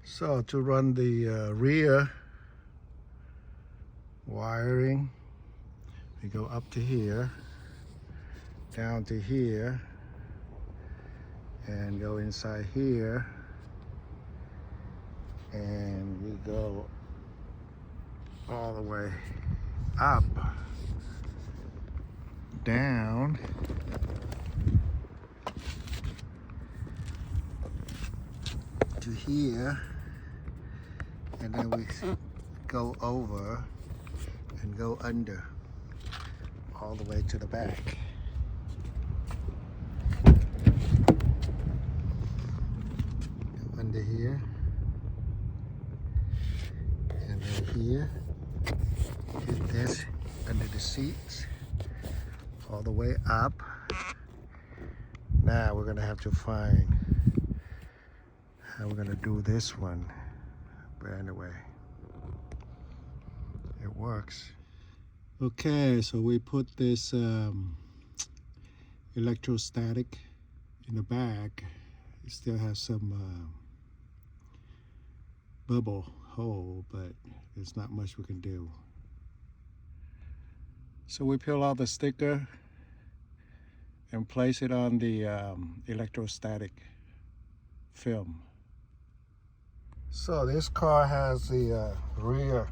So to run the rear wiring, we go up to here, down to here, and go inside here, and we go all the way up, down, to here, and then we go over and go under all the way to the back. Go under here, and then here, hit this under the seats, all the way up. Now we're gonna have to find how we're gonna do this one, but anyway, it works. Okay, so we put this electrostatic in the back. It still has some bubble hole, but there's not much we can do. So we peel out the sticker and place it on the electrostatic film. So this car has the rear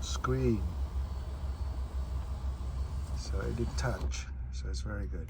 screen, so it didn't touch, so it's very good.